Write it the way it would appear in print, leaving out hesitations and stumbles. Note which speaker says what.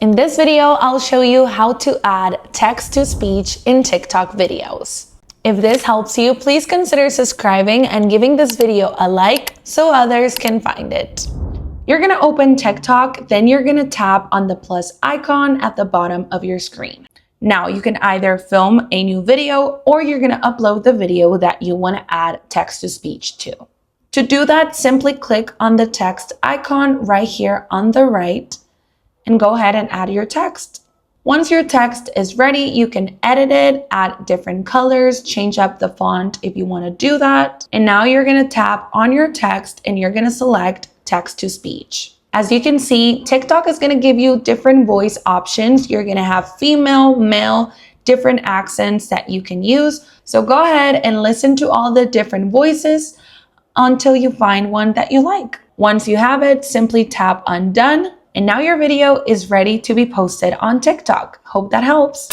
Speaker 1: In this video, I'll show you how to add text-to-speech in TikTok videos. If this helps you, please consider subscribing and giving this video a like so others can find it. You're gonna open TikTok, then you're gonna tap on the plus icon at the bottom of your screen. Now you can either film a new video or you're gonna upload the video that you wanna add text-to-speech to. To do that, simply click on the text icon right here on the right and go ahead and add your text. Once your text is ready, you can edit it, add different colors, change up the font if you want to do that. And now you're going to tap on your text and you're going to select text to speech. As you can see, TikTok is going to give you different voice options. You're going to have female, male, different accents that you can use. So go ahead and listen to all the different voices until you find one that you like. Once you have it, simply tap on done. And now your video is ready to be posted on TikTok. Hope that helps.